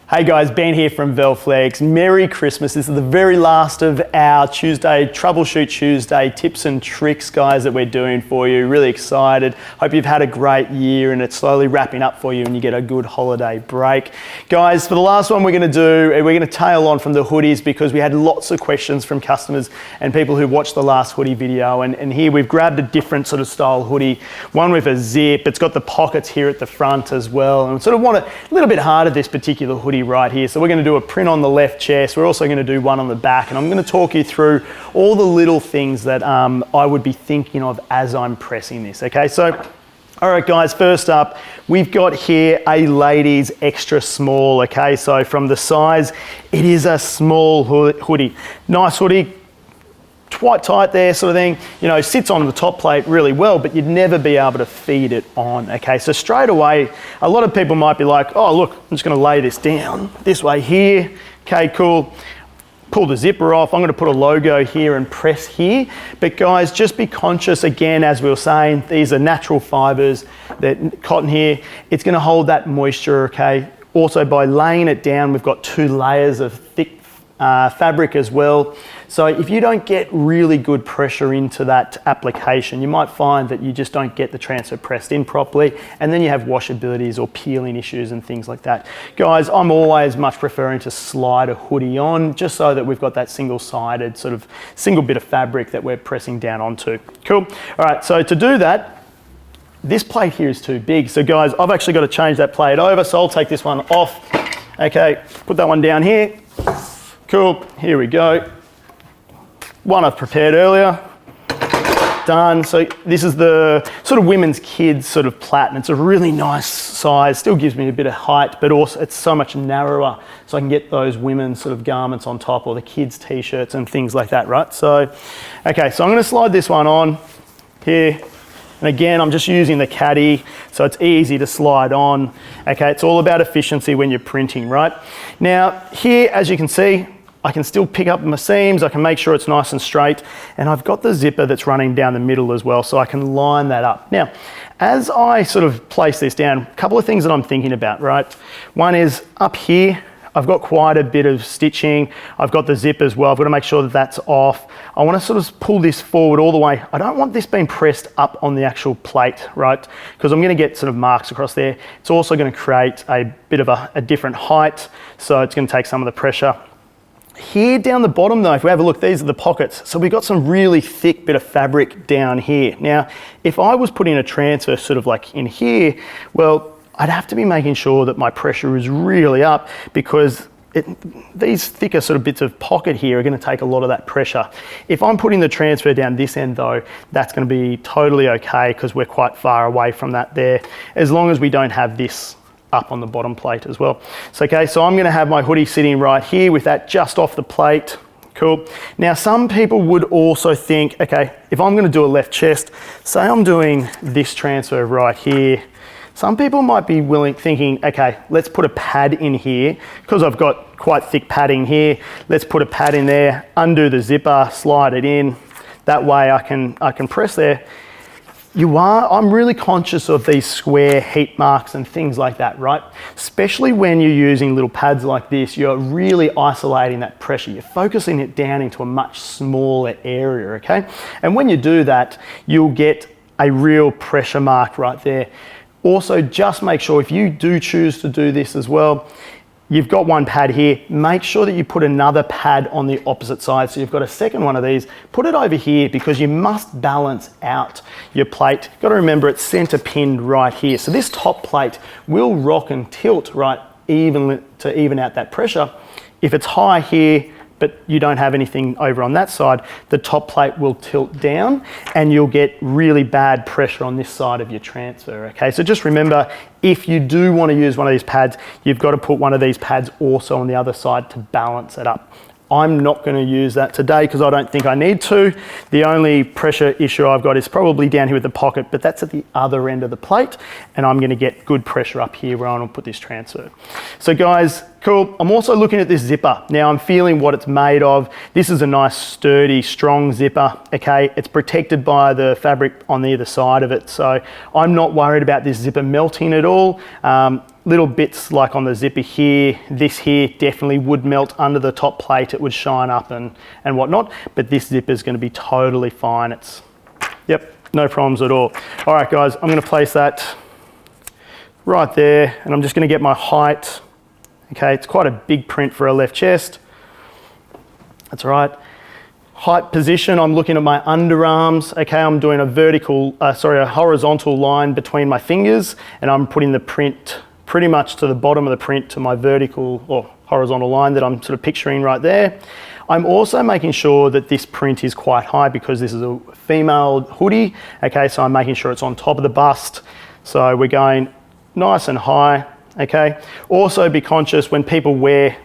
Hey guys, Ben here from Velflex. Merry Christmas. This is the very last of our Tuesday, Troubleshoot Tuesday tips and tricks, guys, that we're doing for you. Really excited. Hope you've had a great year and it's slowly wrapping up for you and you get a good holiday break. Guys, for the last one we're going to tail on from the hoodies because we had lots of questions from customers and people who watched the last hoodie video. And here we've grabbed a different sort of style hoodie, one with a zip. It's got the pockets here at the front as well. And sort of want a little bit harder, this particular hoodie right here. So we're going to do a print on the left chest. We're also going to do one on the back, and I'm going to talk you through all the little things that I would be thinking of as I'm pressing this. Okay, so all right guys, first up we've got here a ladies extra small. Okay, so from the size, it is a small hoodie. Nice hoodie, quite tight there, sort of thing, you know, sits on the top plate really well, but you'd never be able to feed it on. Okay, so straight away, a lot of people might be like, oh look, I'm just gonna lay this down this way here. Okay, cool. Pull the zipper off. I'm gonna put a logo here and press here. But guys, just be conscious again, as we were saying, these are natural fibers, that cotton here, it's gonna hold that moisture, okay? Also by laying it down, we've got 2 layers of thick fabric as well. So if you don't get really good pressure into that application, you might find that you just don't get the transfer pressed in properly, and then you have washabilities or peeling issues and things like that. Guys, I'm always much preferring to slide a hoodie on just so that we've got that single-sided sort of single bit of fabric that we're pressing down onto. Cool. All right, so to do that, this plate here is too big. So guys, I've actually got to change that plate over, so I'll take this one off. Okay, put that one down here. Cool, here we go. One I've prepared earlier, done. So this is the sort of women's kids sort of plait, and it's a really nice size, still gives me a bit of height, but also it's so much narrower, so I can get those women's sort of garments on top, or the kids' t-shirts and things like that, right? So, okay, so I'm gonna slide this one on here. And again, I'm just using the caddy, so it's easy to slide on. Okay, it's all about efficiency when you're printing, right? Now, here, as you can see, I can still pick up my seams, I can make sure it's nice and straight, and I've got the zipper that's running down the middle as well, so I can line that up. Now, as I sort of place this down, a couple of things that I'm thinking about, right? One is up here, I've got quite a bit of stitching. I've got the zip as well. I've got to make sure that that's off. I want to sort of pull this forward all the way. I don't want this being pressed up on the actual plate, right? Because I'm going to get sort of marks across there. It's also going to create a bit of a different height, so it's going to take some of the pressure. Here down the bottom though, if we have a look, these are the pockets. So we've got some really thick bit of fabric down here. Now, if I was putting a transfer sort of like in here, well, I'd have to be making sure that my pressure is really up, because these thicker sort of bits of pocket here are going to take a lot of that pressure. If I'm putting the transfer down this end though, that's going to be totally okay, because we're quite far away from that there, as long as we don't have this up on the bottom plate as well. So, okay, so I'm going to have my hoodie sitting right here with that just off the plate. Cool. Now, some people would also think, okay, if I'm going to do a left chest, say I'm doing this transfer right here, some people might be thinking, okay, let's put a pad in here, because I've got quite thick padding here. Let's put a pad in there, undo the zipper, slide it in. That way I can press there. I'm really conscious of these square heat marks and things like that, right? Especially when you're using little pads like this, you're really isolating that pressure. You're focusing it down into a much smaller area, okay? And when you do that, you'll get a real pressure mark right there. Also, just make sure, if you do choose to do this as well, you've got one pad here, make sure that you put another pad on the opposite side. So you've got a second one of these, put it over here, because you must balance out your plate. You've got to remember it's center pinned right here. So this top plate will rock and tilt right evenly to even out that pressure. If it's high here, but you don't have anything over on that side, the top plate will tilt down and you'll get really bad pressure on this side of your transfer, okay? So just remember, if you do want to use one of these pads, you've got to put one of these pads also on the other side to balance it up. I'm not going to use that today because I don't think I need to. The only pressure issue I've got is probably down here with the pocket, but that's at the other end of the plate, and I'm going to get good pressure up here where I'm going to put this transfer. So guys, cool. I'm also looking at this zipper. Now I'm feeling what it's made of. This is a nice, sturdy, strong zipper, okay? It's protected by the fabric on the other side of it. So I'm not worried about this zipper melting at all. Little bits like on the zipper here, this here definitely would melt under the top plate. It would shine up and whatnot, but this zipper is gonna be totally fine. It's, yep, no problems at all. All right, guys, I'm gonna place that right there, and I'm just gonna get my height. Okay, it's quite a big print for a left chest. That's all right. Height position, I'm looking at my underarms. Okay, I'm doing a horizontal line between my fingers, and I'm putting the print pretty much to the bottom of the print to my vertical or horizontal line that I'm sort of picturing right there. I'm also making sure that this print is quite high because this is a female hoodie. Okay, so I'm making sure it's on top of the bust. So we're going nice and high, okay? Also be conscious when people wear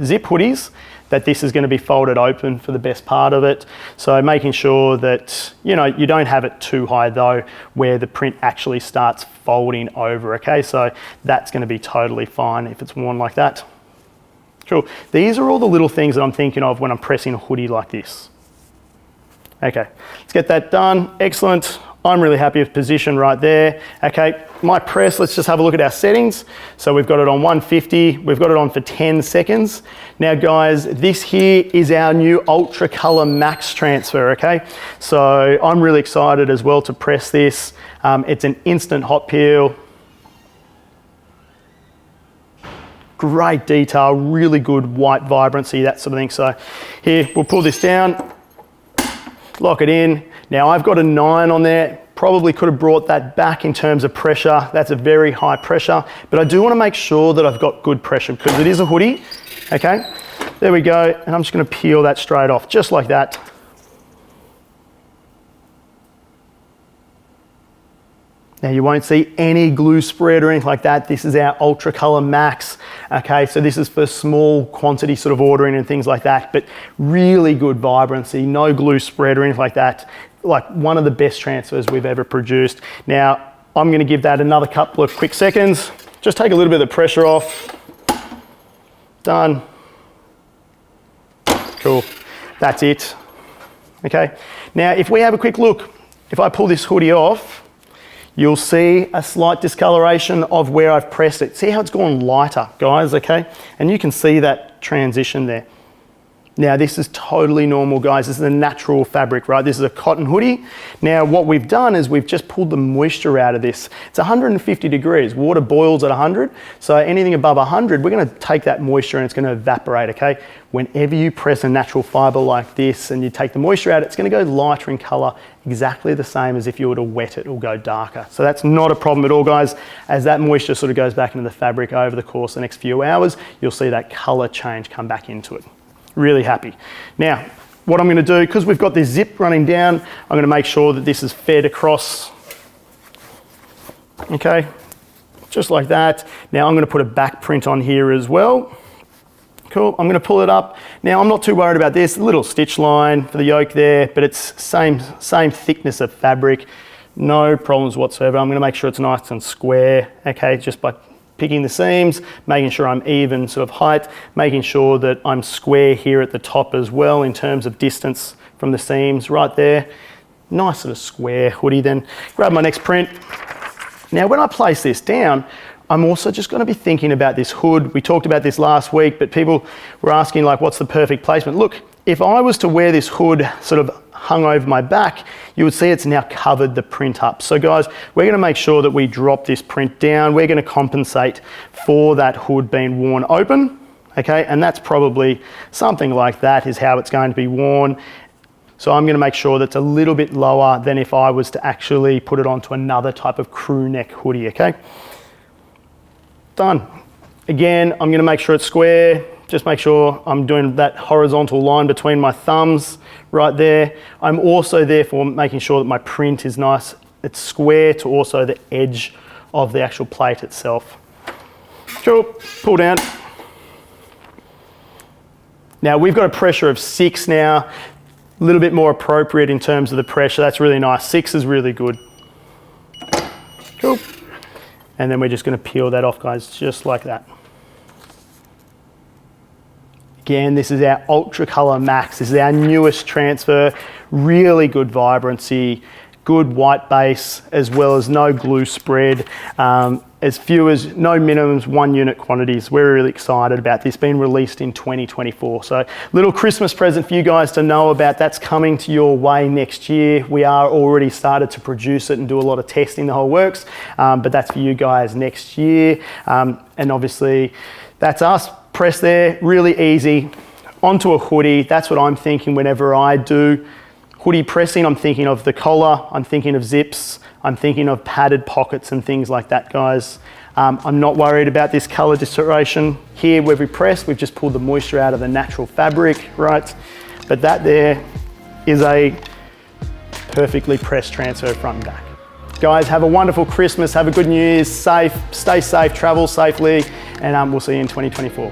zip hoodies that this is gonna be folded open for the best part of it. So making sure that, you know, you don't have it too high though, where the print actually starts folding over, okay? So that's gonna be totally fine if it's worn like that. Cool. These are all the little things that I'm thinking of when I'm pressing a hoodie like this. Okay, let's get that done. Excellent. I'm really happy with position right there. Okay, my press, let's just have a look at our settings. So we've got it on 150, we've got it on for 10 seconds. Now guys, this here is our new UltraColour MAX transfer, okay? So I'm really excited as well to press this. It's an instant hot peel. Great detail, really good white vibrancy, that sort of thing. So here, we'll pull this down, lock it in. Now I've got a 9 on there, probably could have brought that back in terms of pressure. That's a very high pressure, but I do want to make sure that I've got good pressure because it is a hoodie, okay? There we go, and I'm just going to peel that straight off, just like that. Now you won't see any glue spread or anything like that. This is our UltraColour MAX. Okay, so this is for small quantity sort of ordering and things like that, but really good vibrancy, no glue spread or anything like that. Like one of the best transfers we've ever produced. Now I'm gonna give that another couple of quick seconds. Just take a little bit of the pressure off. Done. Cool, that's it. Okay, now if we have a quick look, if I pull this hoodie off, you'll see a slight discoloration of where I've pressed it. See how it's gone lighter, guys, okay? And you can see that transition there. Now this is totally normal, guys. This is a natural fabric, right? This is a cotton hoodie. Now what we've done is we've just pulled the moisture out of this. It's 150 degrees, water boils at 100. So anything above 100, we're gonna take that moisture and it's gonna evaporate, okay? Whenever you press a natural fiber like this and you take the moisture out, it's gonna go lighter in color, exactly the same as if you were to wet it, it'll go darker. So that's not a problem at all, guys. As that moisture sort of goes back into the fabric over the course of the next few hours, you'll see that color change come back into it. Really happy. Now, what I'm gonna do, because we've got this zip running down, I'm gonna make sure that this is fed across. Okay, just like that. Now I'm gonna put a back print on here as well. Cool, I'm gonna pull it up. Now I'm not too worried about this, a little stitch line for the yoke there, but it's same thickness of fabric, no problems whatsoever. I'm gonna make sure it's nice and square, okay, just by picking the seams, making sure I'm even sort of height, making sure that I'm square here at the top as well in terms of distance from the seams right there. Nice sort of square hoodie then. Grab my next print. Now when I place this down, I'm also just gonna be thinking about this hood. We talked about this last week, but people were asking like, what's the perfect placement? Look, if I was to wear this hood sort of hung over my back, you would see it's now covered the print up. So guys, we're gonna make sure that we drop this print down. We're gonna compensate for that hood being worn open, okay? And that's probably something like that is how it's going to be worn. So I'm gonna make sure that's a little bit lower than if I was to actually put it onto another type of crew neck hoodie, okay? Done. Again, I'm gonna make sure it's square. Just make sure I'm doing that horizontal line between my thumbs right there. I'm also therefore making sure that my print is nice. It's square to also the edge of the actual plate itself. Cool, pull down. Now we've got a pressure of 6 now, a little bit more appropriate in terms of the pressure. That's really nice. 6 is really good. Cool. And then we're just gonna peel that off, guys, just like that. Again, this is our UltraColour MAX. This is our newest transfer. Really good vibrancy, good white base, as well as no glue spread. As few as no minimums, 1 unit quantities. We're really excited about this being released in 2024. So little Christmas present for you guys to know about. That's coming to your way next year. We are already started to produce it and do a lot of testing, the whole works. But that's for you guys next year. And obviously that's us. Press there, really easy. Onto a hoodie. That's what I'm thinking whenever I do hoodie pressing. I'm thinking of the collar, I'm thinking of zips, I'm thinking of padded pockets and things like that, guys. I'm not worried about this color discoloration here where we press. We've just pulled the moisture out of the natural fabric, right? But that there is a perfectly pressed transfer front and back. Guys, have a wonderful Christmas, have a good New Year's, stay safe, travel safely, and we'll see you in 2024.